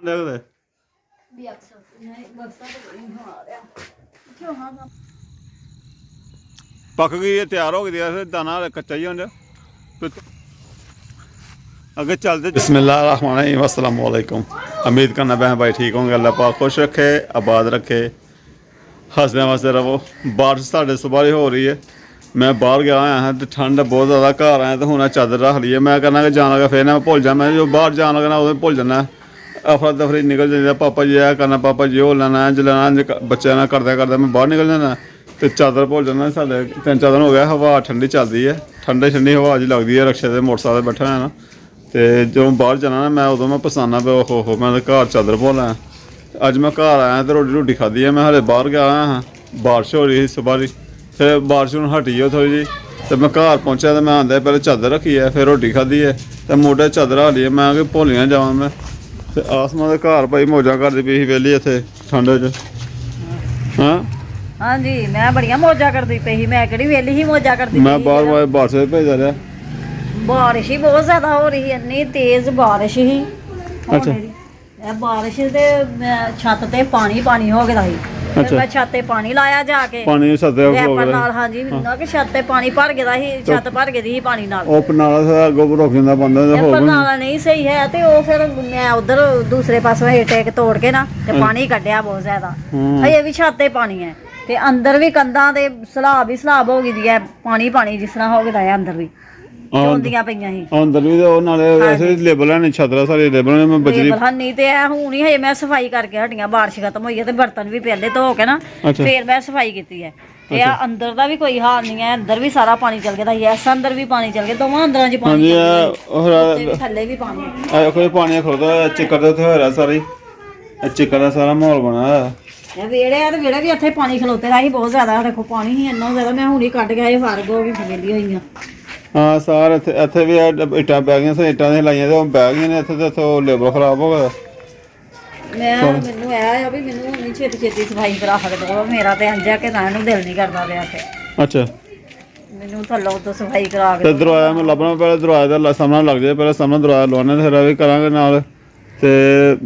ਦੇਖਦੇ पक गई है, तैयार हो गई है, दाना कच्चा ही होंगे। अगे चलते बिस्मिल्लाहिर्रहमानिर्रहीम, अस्सलाम वालेकुम। उम्मीद करना बहन भाई ठीक होंगे, अल्लाह पाक खुश रखे, आबाद रखे, हंसदे वसदे रहो। बारिश साढ़े सुबह ही हो रही है। मैं बाहर गया आया हाँ तो ठंड बहुत ज़्यादा, घर आया तो हूँ चादर रख ली है। मैं कहना कि जान लगा फिर ना मैं भुल जा, मैं जो बाहर जान लगना उदो भुल जाना। अफरा दफरी निकल जाती, पापा जी यह करना, पापा जी वो लेना है जलाना, बच्चे ना करते करते मैं बाहर निकल जाना तो चादर भुल जाना। साढ़े 3-4 दिन हो गया, हवा ठंडी चलती है, ठंडी ठंडी हवा जी लगती है। रक्शे से मोटरसाइकिल बैठा है ना, तो जो बाहर जाना ना मैं उदो मैं पसाना पे हो मैं घर चादर भोला। अज मैं घर आया तो रोटी रोटी खाधी है। मैं हले बाहर गया आया हाँ, बारिश हो रही थी सुबह की, फिर बारिश हूँ हटी है थोड़ी जी, तो मैं घर पहुँचा तो मैं आंदा पहले चादर रखी है, फिर रोटी खाधी है, तो मोटे चादर हली है। मैं कि भुल ना जावा मैं, तो आसमा के घर भाई मौजा करती पी वेली इतने ठंड च। हाँ हाँ जी, मैं बड़िया मौजा करती पई, मैं किहड़ी वेली ही मौजा करती। मैं बार बारिश भेजा रहा, बारिश ही बहुत ज्यादा हो रही है, इन्नी तेज बारिश ही। अच्छा बारिश ते छत ते पानी पानी हो गया ही। फिर मैं छत ते पानी लाया जाके, पानी सदे रैपर नाल। हाँ जी, ना कि छत ते पानी भर गया ही, छत भर गई थी पानी नाल। ਉਹ ਪਨਾਲਾ ਸਾਰਾ ਅੱਗੋਂ ਰੁਕ ਜਾਂਦਾ ਬੰਦਾ ਤੇ ਹੋਰ नाला नहीं सही है, तो वो फिर मैं उधर दूसरे पासों टेक तोड़ के ना ते पानी कढ़िया बहुत ज्यादा। अजे भी छत ते पानी है, ते अंदर भी कंधा ते सलाब ही सलाब हो गई है, पानी पानी जिस तरह हो गया है अंदर भी चौंदियां पईयां ही। अंदर भी तो नाले वैसे लेबल है नहीं, छतरा सारे लेबल ने। मैं बजरी नहीं ते हुण ही हजे मैं सफाई करके हटियां, बारिश खत्म होई है ते बर्तन भी पहले धो के ना फिर मैं सफाई की है। ते अंदर दा भी कोई हाल नहीं है, अंदर भी सारा पानी चल गया है, इस अंदर भी पानी चल गया, दोवां अंदरां च पानी चल गया, थल्ले भी पानी कोई पानी खड़ोता चिक्कर ते होया सारी चिक्कर दा सारा माहौल बना है। वेड़े है, वेड़े भी इत्थे पानी खलोते दा ही बहुत ज्यादा। देखो पानी ही इन्ना ज्यादा, मैं हुणी कट गया फारग हो गई फगेली होई। हाँ सारे इत्थे भी इट्टां पै गईयां, इट्टां दी लाइयां ते पै गईयां ने इत्थे, ते लेबर खराब हो गया। मैनू है भी मैनू नहीं छेती छेती सफाई करा सकदा, मेरा ते इंज है कि रहण नूं दिल नहीं करदा पिया ते। अच्छा मैनू थल्लों तो सफाई करा के दरवाजा मैं लभना, पहले दरवाजे दा सामना लग जाए, पहले सामने दरवाजा लवाने, फिर भी करांगे नाल। ते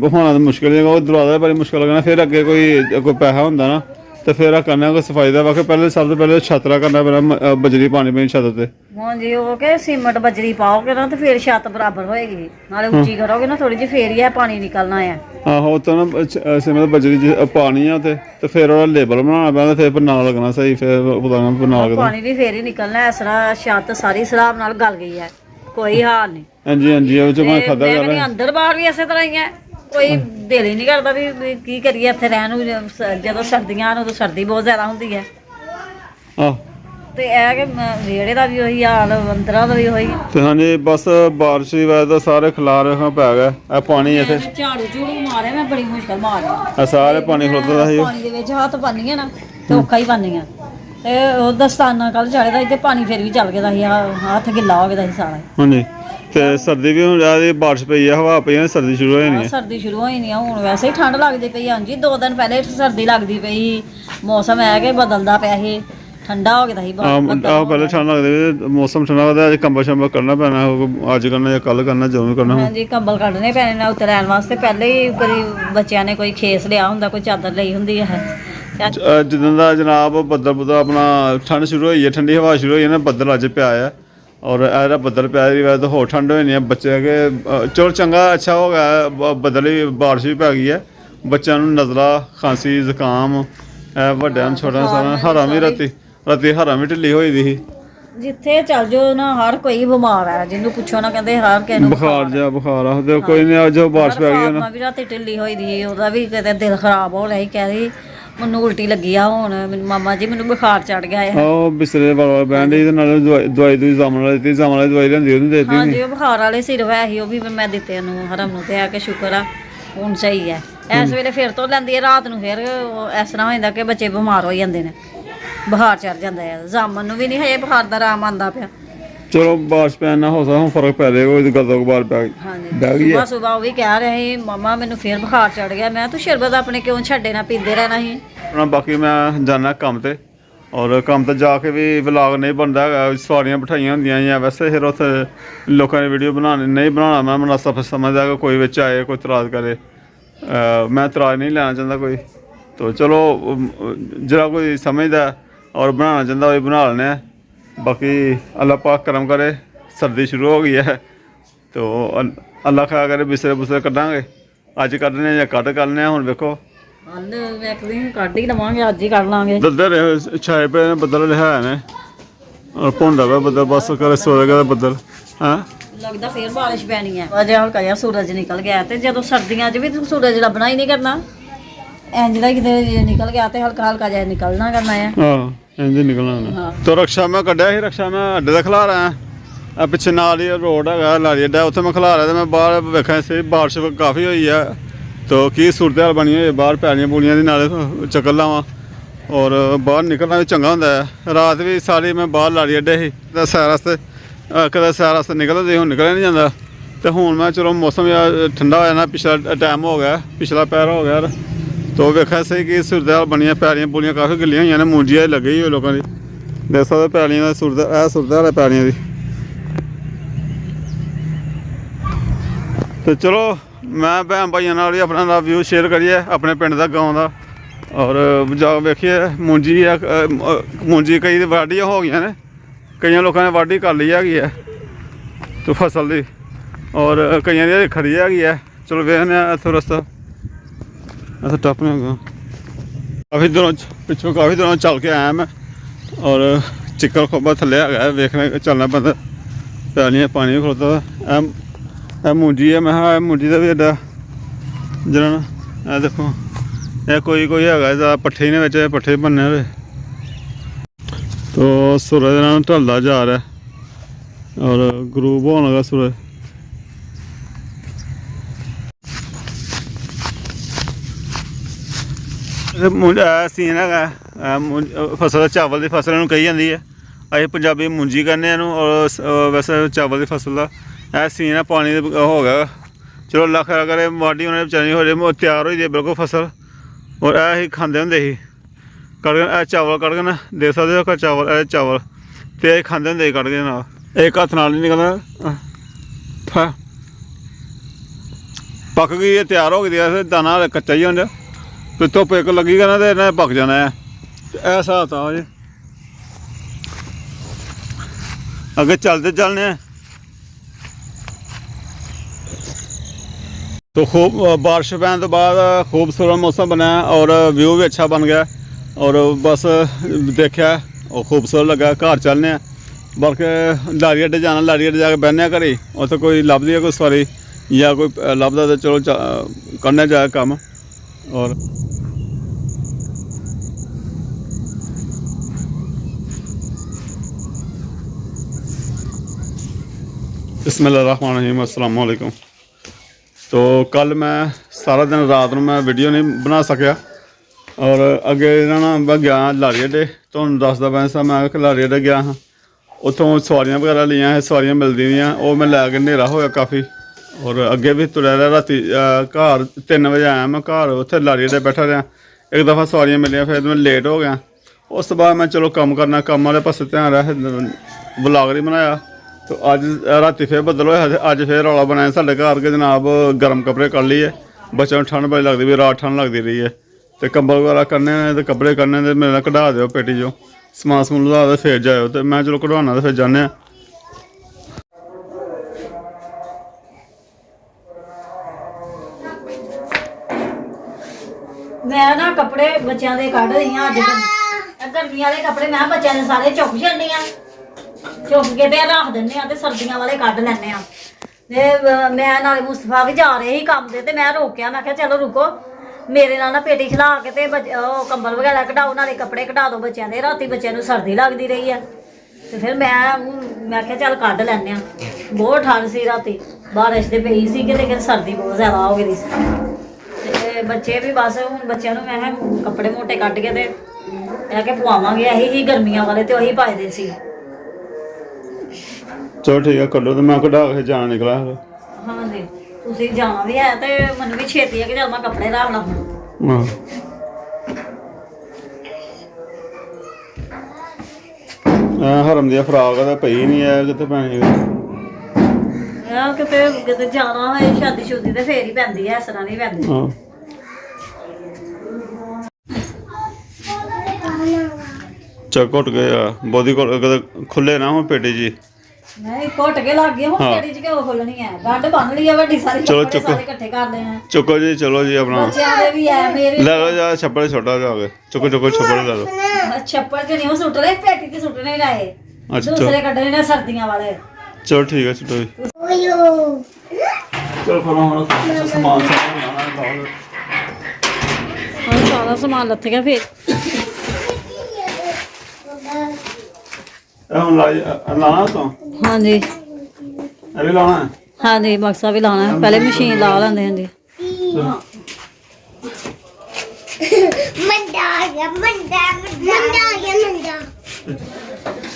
होना तो मुश्किल ही, वो दरवाजा बड़ी मुश्किल लगना, फिर अगे कोई पैसा होंदा ना तो फिर करना कोई सफाई का वाकई। पहले सब तो पहले छतरा करना पैना, बजरी पानी पैनी छत ते। हाँ जी, वो के सीमेंट बजरी पाओगे ना तो फिर छत बराबर होएगी, नाले ऊंची करोगे ना थोड़ी जी, फिर ही पानी निकलना है। आहो तो ना सीमेंट बजरी पानी है तो फिर ओहदा लेबल बनाना पैंदा, फिर पन्ना लगना सही, फिर पता पन्ना लगना, पानी भी फिर ही निकलना है। इस तरह छत सारी सलाब नाल गल गई है, कोई हाल नहीं। हाँ जी हाँ जी, वो जो मैं खादा गया अंदर बाहर भी इस तरह ही है, कोई दिल ही नहीं करता भी की करिए इत्थे रहन नूं। जदों सर्दियां आन उदों सर्दी बहुत ज्यादा हुंदी है, ते ऐ कि वेड़े दा भी ओही हाल, अंदरां दा भी ओही। ते हाँ जी, बस बारिश की वजह तो सारे खलारे पै गए। ए पानी इत्थे झाड़ू झूड़ू मारे, मैं बड़ी मुश्किल मारी, सारे पानी खलोता दा ही। पानी दे विच हत्थ पानी है ना ते औखा ही पानी है, ते ओह दस्ताना कल चाढ़े दा ते पानी फिर भी चल गया ही, हत्थ गिल्ला हो गया सारा। हाँ जी, ते सर्दी भी हुण ज्यादा बारिश पई है, हवा पई है, सर्दी शुरू होई नहीं, सर्दी शुरू होई नहीं हुण। वैसे ही ठंड लगदी पई। हाँ जी, 2 दिन पहले सर्दी लगदी पई, मौसम है कि बदलदा पिया ही, ठंडा हो गया ही। पहले ठंड लगदी, मौसम ठंडा होता है, कंबल शंबल करना पैना, अज करना या कल करना, जो भी करना। हाँ जी, कंबल कड्ढने पैने ने उत्ते रैन वास्ते, पहले ही कदी बच्चों ने कोई खेस लिया हुंदा, कोई चादर लई हुंदी है। जिद्दां दा जनाब बदल बुदल अपना ठंड शुरू होई है, ठंडी हवा शुरू होई है ना, बदल अज पिया है, और यह बदल पिया दी वजह तो होर ठंड होनी है। बच्चे के चलो चंगा अच्छा हो गया, बदल भी बारिश भी पै गई है, बच्चों को नज़ला खांसी जुकाम वड्डियां छोटा सारा हरा भी राती हरा भी ढिल्ली होई दी ही। जिथे चल जाओ ना हर कोई बीमार है, जिन्हों पुछो ना कहते हर किसी नूं बुखार आखदे कोई नहीं, जो बारिश पै गई ना भी राती ढिल्ली होई दी, ओहदा भी किते दिल खराब हो रहा ही, कह रही मैनू उल्टी लगी आ, हुण मामा जी मैनू बुखार चढ़ गया है। बिस्तरे वाल बहन दी, दवाई दूई जामन वाली दी, जामन वाली दवाई लेंदी ओहदी देती। हाँ जी, बुखार वाले सिर है ही, वो भी मैं दिते नूं हरम नूं, ते आके शुक्र आ हुण सही है। इस वेले फिर तो लैंदी है, रात नूं फिर इस तरह हो जांदा कि बच्चे बीमार हो जांदे ने, बुखार चढ़ जाता है। जामन नूं भी नहीं हजे बुखार दा आराम आंदा पिया। चलो बारिश पैन ना हो सकता, हम फर्क पै जाएगा, गदों बार पै गई। सुबह सुबह वो भी कह रहे हैं मामा मैनू फिर बुखार चढ़ गया। मैं तू शरबत अपने क्यों छड्डे ना, पींदे रहना ही। बाकी मैं जाना कम ते, और कम ते जाके भी व्लॉग नहीं बनता है, सवारियां बिठाइयां होंदियां या वैसे फिर उत्थे लोगों ने वीडियो बनानी नहीं बनाना, मैं मुनासब समझदा कि कोई बिच आए कोई तराज करे, मैं इतराज नहीं लेना चाहता कोई, तो चलो जरा कोई समझदा और बनाना चाहता वही बना लेने। बाकी अल्लाह पाक करम करे, सर्दी शुरू हो गई है तो अल्लाह खा करे बिस्तरे बुस्तरे कड्डांगे, अज कड्ढने या कड्ढ करने हुण वेखो। ਕੱਢ ਹੀ ਲਵਾਂਗੇ, ਅੱਜ ਹੀ ਕੱਢ ਲਾਂਗੇ। ਬੱਦਲ ਛਾਏ ਪਏ ਨੇ, ਬੱਦਲ ਹੈ ਨੇ ਔਰ ਭੁੰਦਾ ਪਿਆ ਬੱਦਲ, ਬਸ ਕਰੇ ਸੋਏਗਾ ਬੱਦਲ। ਹਾਂ ਲੱਗਦਾ ਫੇਰ ਬਾਰਿਸ਼ ਪੈਣੀ ਹੈ। ਅਜੇ ਹਲਕਾ ਜਿਹਾ ਸੂਰਜ ਨਿਕਲ ਗਿਆ, ਤੇ ਜਦੋਂ ਸਰਦੀਆਂ 'ਚ ਵੀ ਸੂਰਜ ਲੱਭਣਾ ਹੀ ਨਹੀਂ ਕਰਨਾ, ਇੰਜ ਦਾ ਕਿਤੇ ਨਿਕਲ ਗਿਆ ਤੇ ਹਲਕਾ ਹਲਕਾ ਜਿਹਾ ਨਿਕਲਣਾ ਕਰਨਾ ਹੈ। ਹਾਂ ਇੰਜ ਨਿਕਲਣਾ। ਤੋ ਰਕਸ਼ਾ ਮੈਂ ਕੱਢਿਆ ਸੀ, ਰਕਸ਼ਾ ਮੈਂ ਅੱਡੇ ਦਾ ਖਿਲਾ ਰਿਹਾ ਆ, ਪਿੱਛੇ ਨਾਲ ਹੀ ਰੋਡ ਹੈਗਾ ਲਾਰੀ ਅੱਡਾ, ਉੱਥੇ ਮੈਂ ਖਿਲਾ ਰਿਹਾ ਤੇ ਮੈਂ ਬਾਹਰ ਵੇਖਿਆ ਸੀ ਬਾਰਿਸ਼ ਕਾਫੀ ਹੋਈ ਆ। ਤੋ ਕੀ ਸੂਰਤ ਹਾਲ ਬਣੀ ਹੋਈ ਬਾਹਰ, ਪੈਲੀਆਂ ਪੂਲੀਆਂ ਦੀ ਨਾਲੇ ਚੱਕਰ ਲਾਵਾਂ ਔਰ ਬਾਹਰ ਨਿਕਲਣਾ ਵੀ ਚੰਗਾ ਹੁੰਦਾ ਹੈ। ਰਾਤ ਵੀ ਸਾਰੀ ਮੈਂ ਬਾਹਰ ਲਾਰੀ ਅੱਡੇ ਸੀ ਤੇ ਸੈਰ ਵਾਸਤੇ, ਕਦੇ ਸੈਰ ਵਾਸਤੇ ਨਿਕਲਦੇ, ਹੁਣ ਨਿਕਲਿਆ ਨਹੀਂ ਜਾਂਦਾ। ਤੇ ਹੁਣ ਮੈਂ ਚਲੋ ਮੌਸਮ ਠੰਡਾ ਹੋ ਜਾਣਾ, ਪਿਛਲਾ ਟਾਈਮ ਹੋ ਗਿਆ, ਪਿਛਲਾ ਪੈਰ ਹੋ ਗਿਆ। ਤੋ ਵੇਖਿਆ ਸੀ ਕਿ ਸੂਰਤ ਹਾਲ ਬਣੀਆਂ, ਪੈਲੀਆਂ ਪੂਲੀਆਂ ਕਾਫੀ ਗਿੱਲੀਆਂ ਹੋਈਆਂ ਨੇ, ਮੂੰਜੀਆਂ ਲੱਗੀ ਹੋਈ ਲੋਕਾਂ ਦੀ, ਦੇਖ ਸਕਦੇ ਪੈਲੀਆਂ ਦਾ ਸੂਰਤ, ਇਹ ਸੂਰਤ ਹਾਲ ਹੈ ਪੈਲੀਆਂ ਦੀ। ਤੇ ਚਲੋ ਮੈਂ ਭੈਣ ਭਾਈਆਂ ਨਾਲ ਹੀ ਆਪਣਾ ਵਿਊ ਸ਼ੇਅਰ ਕਰੀਏ ਆਪਣੇ ਪਿੰਡ ਦਾ, ਗਾਉਂ ਦਾ, ਔਰ ਜਾ ਵੇਖੀਏ ਮੂੰਜੀ ਆ, ਮੂੰਜੀ ਕਈ ਵਾਢੀਆਂ ਹੋ ਗਈਆਂ ਨੇ, ਕਈਆਂ ਲੋਕਾਂ ਨੇ ਵਾਢੀ ਕਰ ਲਈ ਹੈਗੀ ਹੈ ਤੇ ਫਸਲ ਦੀ, ਔਰ ਕਈਆਂ ਦੀ ਖੜੀ ਹੈਗੀ ਹੈ। ਚਲੋ ਵੇਖਦੇ ਹਾਂ ਇੱਥੋਂ ਰਸਤਾ, ਇੱਥੇ ਟੱਪ ਨਹੀਂ ਹੈਗਾ, ਕਾਫੀ ਦਿਨੋਂ ਪਿੱਛੋਂ ਕਾਫੀ ਦਿਨੋਂ ਚੱਲ ਕੇ ਆਇਆ ਮੈਂ, ਔਰ ਚਿੱਕਰ ਖੋਬਾ ਥੱਲੇ ਹੈਗਾ, ਵੇਖਣਾ ਚੱਲਣਾ ਪੈਂਦਾ, ਪੈਲੀਆਂ ਪਾਣੀ ਖਲੋਤਾ। ਇਹ ਮੂੰਜੀ ਹੈ, ਮੈਂ ਕਿਹਾ ਇਹ ਮੂੰਜੀ ਦਾ ਵੀ ਐਡਾ ਜਿਹੜਾ ਨਾ, ਇਹ ਦੇਖੋ ਇਹ ਕੋਈ ਹੈਗਾ ਇਹਦਾ ਪੱਠੇ ਨੇ ਵਿੱਚ, ਪੱਠੇ ਬੰਨੇ ਹੋਏ। ਤੋ ਸੂਰਜ ਨਾਲ ਢਲਦਾ ਜਾ ਰਿਹਾ ਔਰ ਗਰੂਬ ਹੋਣ ਲੱਗਾ ਸੂਰਜ। ਸੀਨ ਹੈਗਾ ਫਸਲ, ਚਾਵਲ ਦੀ ਫਸਲ ਨੂੰ ਕਹੀ ਜਾਂਦੀ ਹੈ, ਅਸੀਂ ਪੰਜਾਬੀ ਮੂੰਜੀ ਕਹਿੰਦੇ ਇਹਨੂੰ, ਔਰ ਵੈਸੇ ਚਾਵਲ ਦੀ ਫਸਲ ਦਾ ਇਹ ਸੀਨ ਹੈ। ਪਾਣੀ ਹੋ ਗਿਆ, ਚਲੋ ਅੱਲਾ ਖੈਰ ਕਰੇ, ਵਾਢੀ ਉਹਨਾਂ ਨੇ ਵਿਚਾਰੀ ਹੋ ਜਾਏ, ਤਿਆਰ ਹੋਈ ਜੇ ਬਿਲਕੁਲ ਫਸਲ, ਔਰ ਇਹ ਹੀ ਖਾਂਦੇ ਹੁੰਦੇ ਸੀ ਕੱਢ ਕੇ, ਇਹ ਚਾਵਲ ਕੱਢ ਕੇ ਨਾ, ਦੇਖ ਸਕਦੇ ਹੋ ਚਾਵਲ, ਇਹ ਚਾਵਲ ਤੇ ਇਹ ਖਾਂਦੇ ਹੁੰਦੇ ਸੀ ਕੱਢ ਕੇ ਨਾਲ, ਇੱਕ ਹੱਥ ਨਾਲ ਨਹੀਂ ਨਿਕਲਦਾ। ਪੱਕ ਗਈ, ਇਹ ਤਿਆਰ ਹੋ ਗਈ, ਦਾਣਾ ਕੱਚਾ ਹੀ ਹੁੰਦਾ, ਤੇ ਧੁੱਪ ਇੱਕ ਲੱਗੀ ਨਾ ਤੇ ਇਹਨਾਂ ਪੱਕ ਜਾਣਾ ਹੈ। ਇਹ ਹਿਸਾਬ ਤਾਂ ਜੀ ਅੱਗੇ ਚੱਲਦੇ ਆ। तो खूब बारिश पैन तो बाद खूबसूरत मौसम बना और व्यू भी अच्छा बन गया, और बस देखा और खूबसूरत लगा। घर चलने बल्कि लारी अड्डे जाना, लारी अड्डे जाके बहने घरे, उत्थे कोई लभदी है कोई सवारी या कोई लभदा तो चलो करने जाए कम। और बिस्मिल्लाहिर्रहमानिर्रहीम, अस्सलाम वालेकुम। तो कल मैं सारा दिन रात में मैं वीडियो नहीं बना सकिया, और अगे ना मैं गया लारी अड्डे, तुहानूं दसदा पिया सां मैं लारी अड्डे गया हाँ, उत्थों सवारियां वगैरह लियां, सवारियां मिलदी नहीं, वो मैं लैके हनेरा होया काफ़ी, और अगे भी तुरया रहा। राती घर 3 बजे आया मैं घर, उत्थे लारी अड्डे बैठा रहा, एक दफ़ा सवारियां मिलियां, फिर मैं लेट हो गया। उस तो बाद मैं चलो कम करना, कम वाले पासे ध्यान रहा, ब्लॉग नहीं बनाया। तो अज राती फिर बदल होया, अज फिर रौला बनाया साढ़े घर के जनाब गर्म कपड़े कर लिए, बच्चों को ठंड बड़ी लगती भी, रात ठंड लगती रही है, तो कंबल वगैरह करने तो कपड़े करने तो मेरे कढ़ा दो पेटी जो समान समून ला दो, फिर जाओ। तो मैं चलो कढ़वाना तो फिर जाने। मैं ना कपड़े बच्चों के कढ़ रही हाँ, अज गर्मी वाले कपड़े मैं बच्चों के सारे चुक छड्डी हाँ, चुक के ते रख दिंदे आ, ते सर्दियां वाले कढ़ लैने आ। ते मैं नाले मुस्तफा भी जा रहे ही काम दे, ते मैं रोकिया, मैं कहा चलो रुको, मेरे नाल ना पेटी खिला के ते कंबल वगैरह कढ़ाओ, नाले कपड़े कढ़ा दो बच्चों के। राती बच्चों को सर्दी लगती रही है, तो फिर मैं कहा चल कढ़ लैने आ। बहुत ठंड सी राती, बारिश तो पई सी, लेकिन सर्दी बहुत ज़्यादा हो गई सी, ते बच्चे भी बस हुण बच्चों को मैं कपड़े मोटे कढ़ के ते मैं कहा पवावांगे, यही गर्मियां वाले तो यही पाए दे सी। चलो ठीक है, कढ़ो तो मैं कढ़ा के जाना निकला। हाँ जी, तुसीं जाना भी है, तो मैनूं भी छेती है कि चल मैं कपड़े रख ला। हरम दी फराक तो पई नहीं है, कितने पैनी किते जाना है शादी शुदी तो फिर ही पैंदी है, इस तरह नहीं पैंदी। ਚੱਲ ਘੁੱਟ ਕੇ ਬੋਦੀ ਖੁੱਲੇ ਨਾ ਹੁਣ ਪੇਟੀ ਜੀ। ਨਹੀਂ ਘੁੱਟ ਕੇ ਲੱਗ ਗਏ ਹੁਣ ਹਾਂ। ਪੇਟੀ 'ਚ ਕਿਉਂ ਖੋਲਣੀ ਹੈ ਗੰਢ ਬੰਨ ਲਈ ਆ ਵੱਡੀ ਸਾਰੀ ਚਲੋ ਕੱਪੜੇ ਚੁੱਕੋ। ਸਾਰੇ ਇਕੱਠੇ ਕਰ ਲੈਣੇ ਚੁੱਕੋ ਜੀ, ਚਲੋ ਜੀ ਆਪਣਾ ਬੱਚਿਆਂ ਦੇ ਵੀ ਹੈ ਮੇਰੇ ਲੈ ਲਓ ਜਾ ਛੱਪੜ ਛੋਟਾ ਜਾ ਕੇ ਚੁੱਕੋ ਚੁੱਕੋ ਛੱਪੜ ਲੈ ਲਓ। ਛੱਪੜ 'ਚ ਨਹੀਂ ਉਹ ਸੁੱਟ ਰਹੇ ਪੇਟੀ 'ਚ ਸੁੱਟਣੇ ਰਹੇ ਅੱਛਾ ਦੂਸਰੇ ਕੱਢਣੇ ਨੇ ਸਰਦੀਆਂ ਵਾਲੇ ਚਲੋ ਠੀਕ ਹੈ ਛੁੱਟੋ ਜੀ। ਚਲ ਫਿਰ ਹੁਣ ਸਮਾਨ ਸਾਰਾ ਹੁਣ ਸਾਰਾ ਸਮਾਨ ਲੱਥ ਗਿਆ ਫੇਰ ਇਹ ਹੁਣ ਲਾਣਾ ਤੋਂ ਹਾਂਜੀ ਇਹ ਵੀ ਲਾਣਾ ਹੈ। ਹਾਂਜੀ ਬਕਸਾ ਵੀ ਲਾਉਣਾ ਹੈ ਪਹਿਲੇ ਮਸ਼ੀਨ ਲਾ ਲੈਂਦੇ ਹਾਂ ਜੀ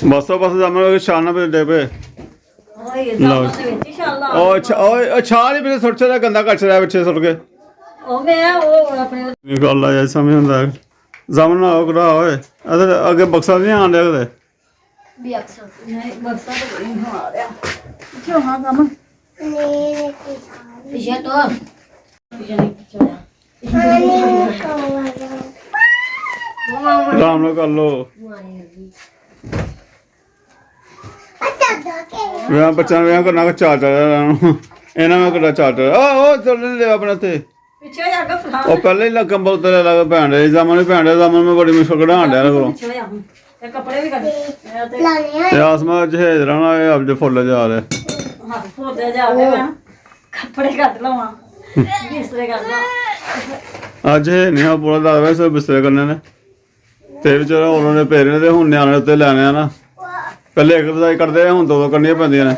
ਬਸ ਜਾਮਣ ਛਾਲਣਾ ਪਏ ਡੇ ਪਏ ਓਏ ਦਾਣਾ ਦੇ ਵਿੱਚ ਹੀ ਛਾਲਾ ਉਹ ਅੱਛਾ ਉਹ ਛਾਲ ਹੀ ਪਿੱਛੇ ਸੁੱਟ ਚਾ ਗੰਦਾ ਕੱਚ ਰਿਹਾ ਪਿੱਛੇ ਸੁੱਟ ਕੇ ਉਹ ਮੈਂ ਉਹ ਆਪਣੇ ਇਹ ਗੱਲ ਆ ਸਮਝ ਹੁੰਦਾ ਜਾਮਣ ਨਾ ਉਹ ਕਰਾ ਓਏ ਅਦਰ ਅੱਗੇ ਬਕਸਾ ਨਹੀਂ ਆਣ ਡਿਆ ਕਦੇ ਵੀ ਅਕਸਰ ਨਹੀਂ ਬਕਸਾ ਤੇ ਨਹੀਂ ਆ ਰਿਹਾ ਕਿਉਂ ਹਾਂ ਕੰਮ ਪਿਛੇ ਤੋਂ ਆਰਾਮ ਨਾਲ ਕਰ ਲੋ ਵੇ ਬੱਚਾ ਵੇ ਕਰਨਾ ਚਾਰ ਇਹਨਾਂ ਮੈਂ ਕਿਹੜਾ ਚਾਰ ਉਹ ਚੱਲ ਲੈ ਆਪਣੇ ਤੇ ਪਿੱਛੇ ਜਾ ਕੇ ਫਲਾ ਉਹ ਪਹਿਲੇ ਹੀ ਲੱਗਮ ਬੋਤਲ ਲੱਗ ਭੈਣ ਦੇ ਜਾਮਣ ਮੈਂ ਬੜੀ ਮੁਸ਼ਕਲ ਕਢਾਣ ਡਿਆ ਕੋਲੋਂ ਪਿੱਛੇ ਜਾ ਹੁਣ ਤੇ ਕੱਪੜੇ ਵੀ ਕੱਢ ਤੇ ਤੇ ਆਸਮਾ ਜਹੇਜ ਰਹਿਣਾ ਇਹ ਅਬ ਜੇ ਫੁੱਲ ਜਾ ਰਿਹਾ ਹੱਥ ਫੋਟੇ ਜਾਵੇ ਮੈਂ ਕੱਪੜੇ ਕੱਢ ਲਵਾਂ ਬਿਸਤਰੇ ਕੱਢ ਲਾਂ ਅੱਜ ਇਹ ਨਹੀਂ ਆ ਪੂਰਾ ਲੱਗਦਾ ਸੋ ਬਿਸਤਰੇ ਕਰਨੇ ਨੇ ਤੇ ਵਿਚਾਰਾ ਉਹਨਾਂ ਨੇ ਪੇਰੇ ਨੇ ਤੇ ਹੁਣ ਨਿਆਣੇ ਉੱਤੇ ਲੈਣੇ ਆ ਨਾ ਪਹਿਲੇ ਇੱਕ ਬਜਾਈ ਕਰਦੇ ਆ ਹੁਣ ਦੋ ਦੋ ਕਰਨੀਆਂ ਪੈਂਦੀਆਂ ਨੇ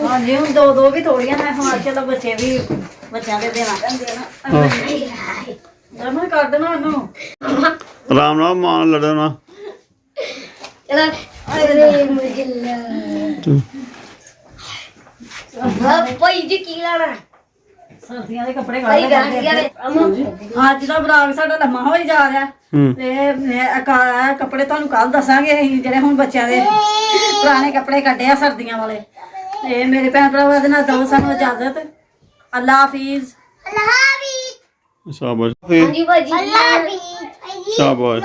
ਹਾਂਜੀ ਹੁਣ ਦੋ ਦੋ ਵੀ ਥੋੜੀਆਂ ਨੇ ਹੁਣ ਚਲੋ ਬੱਚੇ ਵੀ ਬੱਚਿਆਂ ਦੇ ਦੇਣਾ ਪੈਂਦੇ ਨਾ ਰਮਨ ਕਰ ਦੇਣਾ ਉਹਨੂੰ ਆਰਾਮ ਨਾਲ ਮਾਂ ਲੜਨਾ ਅਰੇ ਮੁਜਿੱਲਾ ਭਾਈ ਜੀ ਕੀ ਲੈਣਾ ਸਰਦੀਆਂ ਦੇ ਕੱਪੜੇ ਭਾਈ ਕੱਢ ਗਾਂਧੀਆਂ ਦੇ ਅੱਜ ਦਾ ਬਲਾਗ ਸਾਡਾ ਲੰਮਾ ਹੋਈ ਜਾ ਰਿਹਾ ਤੇ ਮੈਂ ਕੱਪੜੇ ਤੁਹਾਨੂੰ ਕੱਲ ਦੱਸਾਂਗੇ ਅਸੀਂ ਜਿਹੜੇ ਹੁਣ ਬੱਚਿਆਂ ਦੇ ਪੁਰਾਣੇ ਕੱਪੜੇ ਕੱਢੇ ਆ ਸਰਦੀਆਂ ਵਾਲੇ ਤੇ ਮੇਰੇ ਭੈਣ ਭਰਾਵਾਂ ਦੇ ਨਾਲ ਦਿਓ ਸਾਨੂੰ ਇਜਾਜ਼ਤ ਅੱਲਾ ਹਾਫਿਜ਼ ਸ਼ਾਬਾਸ਼ ਹਾਂਜੀ ਭਾਜੀ ਸ਼ਾਬਾਸ਼